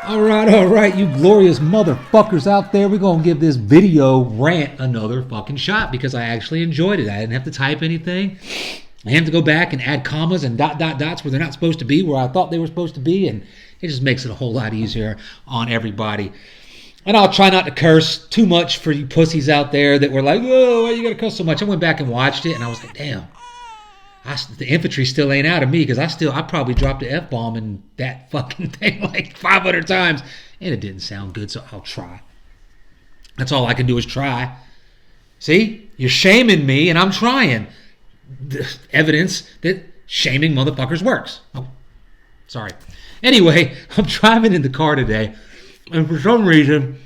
All right, you glorious motherfuckers out there. We're going to give this video rant another fucking shot because I actually enjoyed it. I didn't have to type anything. I didn't have to go back and add commas and dots where they're not supposed to be, where I thought they were supposed to be, and it just makes it a whole lot easier on everybody. And I'll try not to curse too much for you pussies out there that were like, oh, why you gotta curse so much? I went back and watched it, and I was like, damn. The infantry still ain't out of me because I probably dropped the F-bomb in that fucking thing like 500 times. And it didn't sound good, so I'll try. That's all I can do is try. See? You're shaming me, and I'm trying. The evidence that shaming motherfuckers works. Oh, sorry. Anyway, I'm driving in the car today, and for some reason,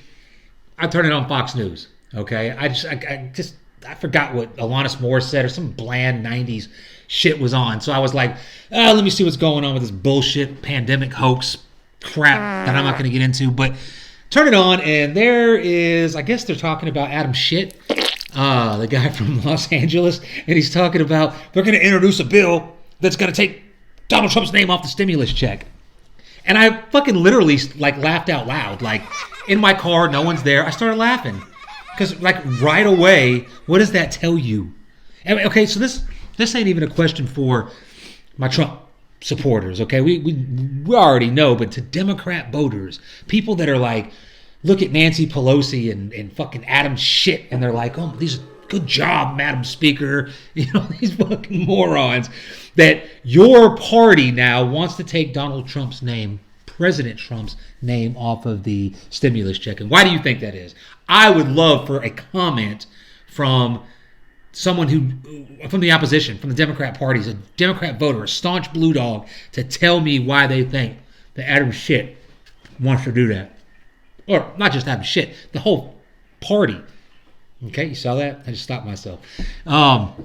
I turned it on Fox News. Okay? I forgot what Alanis Morissette said or some bland 90s shit was on. So I was like, let me see what's going on with this bullshit pandemic hoax crap that I'm not going to get into. But turn it on, and there is, I guess they're talking about Adam Schiff, the guy from Los Angeles, and he's talking about they're going to introduce a bill that's going to take Donald Trump's name off the stimulus check. And I fucking literally like laughed out loud. Like in my car, no one's there. I started laughing. Because, like, right away, what does that tell you? Okay, so this ain't even a question for my Trump supporters, okay? We already know, but to Democrat voters, people that are like, look at Nancy Pelosi and fucking Adam Schiff, and they're like, oh, these good job, Madam Speaker. You know, these fucking morons. That your party now wants to take Donald Trump's name, President Trump's name, off of the stimulus check. And why do you think that is? I would love for a comment from someone from the opposition, from the Democrat parties, a Democrat voter, a staunch blue dog, to tell me why they think that Adam Schiff wants to do that. Or not just Adam Schiff, the whole party. Okay, you saw that? I just stopped myself. But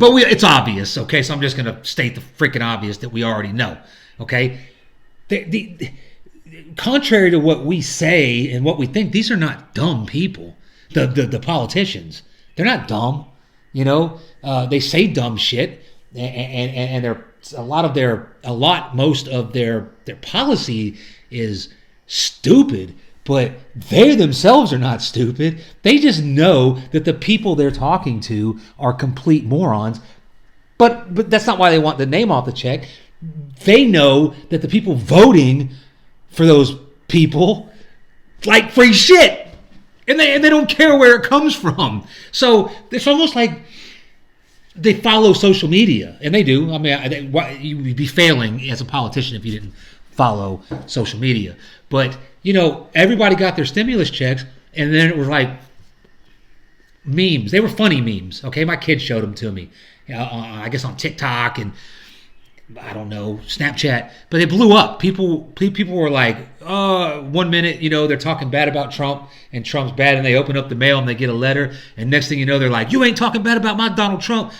it's obvious, okay? So I'm just going to state the freaking obvious that we already know, okay? Contrary to what we say and what we think, these are not dumb people. The politicians, they're not dumb. You know, they say dumb shit, and most of their policy is stupid. But they themselves are not stupid. They just know that the people they're talking to are complete morons. But that's not why they want the name off the check. They know that the people voting for those people like free shit. And they don't care where it comes from. So it's almost like they follow social media. And they do. I mean, you'd be failing as a politician if you didn't follow social media. But, you know, everybody got their stimulus checks, and then it was like memes. They were funny memes, okay? My kids showed them to me, I guess on TikTok and, I don't know, Snapchat. But they blew up. People were like, 1 minute, you know, they're talking bad about Trump, and Trump's bad, and they open up the mail, and they get a letter, and next thing you know, they're like, you ain't talking bad about my Donald Trump.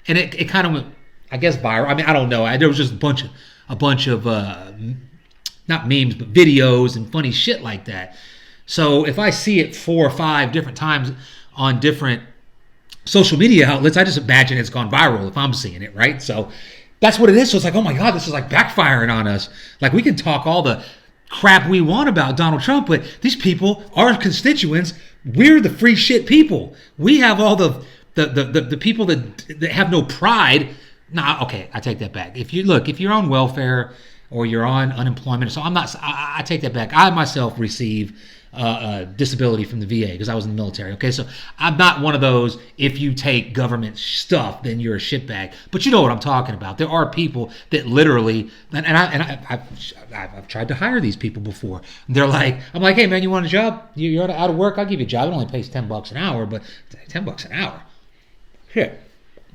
And it kind of went, I guess, viral. I mean, I don't know. There was just a bunch of not memes, but videos and funny shit like that. So if I see it 4 or 5 different times on different social media outlets, I just imagine it's gone viral if I'm seeing it, right? So that's what it is. So it's like, oh my God, this is like backfiring on us. Like, we can talk all the crap we want about Donald Trump, but these people, our constituents, we're the free shit people. We have all the people that have no pride. Nah, okay, I take that back. If you're on welfare or you're on unemployment, so I take that back. I myself receive disability from the VA because I was in the military. Okay, so I'm not one of those, if you take government stuff, then you're a shitbag. But you know what I'm talking about. There are people that literally, and I've tried to hire these people before. They're like, I'm like, hey man, you want a job? You're out of work? I'll give you a job. It only pays $10 an hour, but $10 an hour. Shit.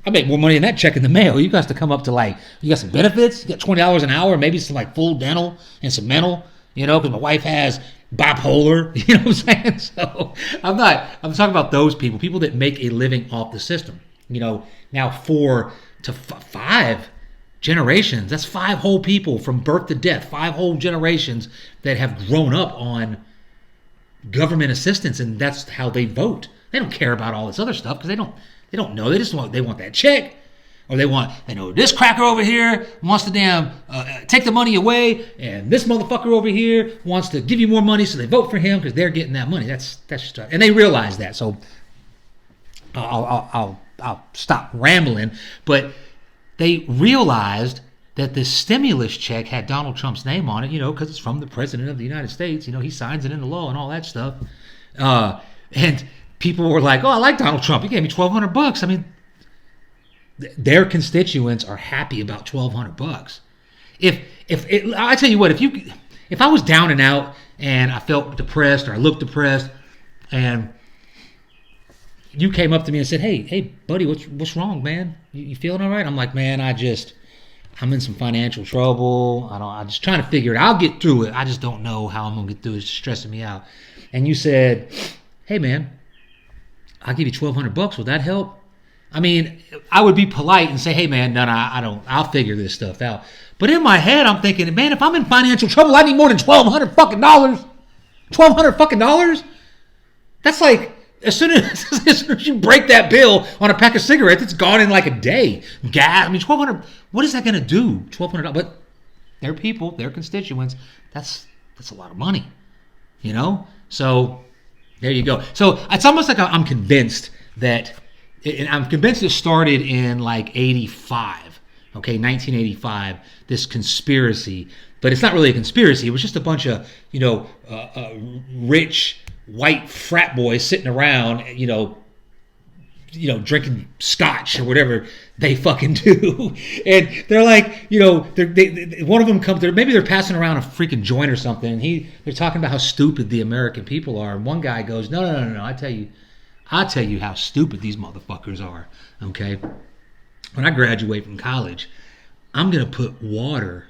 I make more money than that check in the mail. You guys to come up to like, you got some benefits, you got $20 an hour, maybe some like full dental and some mental, you know, because my wife has bipolar, you know what I'm saying? So I'm talking about those people that make a living off the system. You know, now 4 to 5 generations, that's 5 whole people from birth to death, 5 whole generations that have grown up on government assistance, and that's how they vote. They don't care about all this other stuff because they don't know. They want that check. Or they know this cracker over here wants to take the money away, and this motherfucker over here wants to give you more money, so they vote for him because they're getting that money. That's just, and they realize that. So I'll stop rambling, but they realized that this stimulus check had Donald Trump's name on it, because it's from the president of the United States. He signs it into law and all that stuff. And people were like, "Oh, I like Donald Trump. He gave me $1,200." I mean, their constituents are happy about $1,200. I tell you what, if I was down and out and I felt depressed or I looked depressed, and you came up to me and said, "Hey, buddy, what's wrong, man? You feeling all right?" I'm like, "Man, I'm in some financial trouble. I'm just trying to figure it out. I'll get through it. I just don't know how I'm gonna get through it. It's stressing me out." And you said, "Hey, man, I'll give you $1,200. Will that help?" I mean, I would be polite and say, "Hey, man, no, I don't. I'll figure this stuff out." But in my head, I'm thinking, man, if I'm in financial trouble, I need more than $1,200 fucking dollars. $1,200 fucking dollars. That's like as soon as you break that bill on a pack of cigarettes, it's gone in like a day. Gas. I mean, $1,200. What is that going to do? $1,200. But their people, their constituents, that's a lot of money. So there you go. So it's almost like I'm convinced that. And I'm convinced it started in like 85, 1985, this conspiracy. But it's not really a conspiracy. It was just a bunch of, rich white frat boys sitting around, drinking scotch or whatever they fucking do. And they're like, one of them comes there, maybe they're passing around a freaking joint or something. And they're talking about how stupid the American people are. And one guy goes, no, I'll tell you how stupid these motherfuckers are, okay? When I graduate from college, I'm going to put water,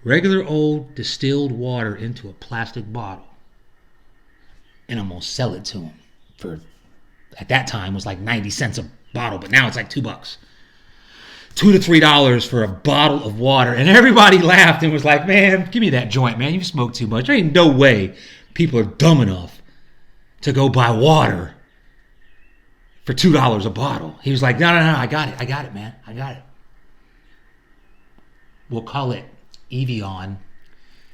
regular old distilled water into a plastic bottle, and I'm going to sell it to them for, at that time, was like 90 cents a bottle, but now it's like $2. $2 to $3 for a bottle of water. And everybody laughed and was like, "Man, give me that joint, man. You smoke too much. There ain't no way people are dumb enough to go buy water for $2 a bottle." He was like, no, I got it, man. I got it. We'll call it Evian,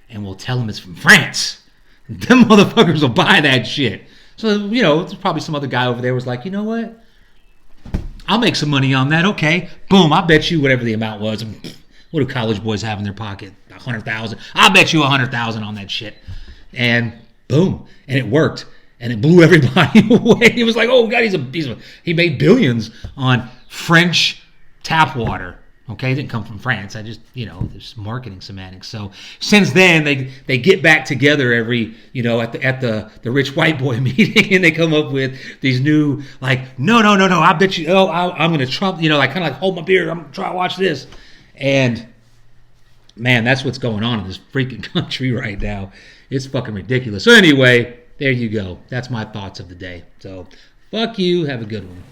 and we'll tell them it's from France. Them motherfuckers will buy that shit. So, there's probably some other guy over there was like, "You know what? I'll make some money on that." Okay, boom, I bet you whatever the amount was. What do college boys have in their pocket? 100,000. I'll bet you 100,000 on that shit. And boom, and it worked. And it blew everybody away. He was like, "Oh God, he made billions on French tap water." Okay, it didn't come from France. There's marketing semantics. So since then, they get back together every, at the rich white boy meeting, and they come up with these new no. I bet you. Oh, I'm gonna Trump. Kind of like hold my beer. I'm gonna try to watch this. And man, that's what's going on in this freaking country right now. It's fucking ridiculous. So anyway. There you go. That's my thoughts of the day. So, fuck you. Have a good one.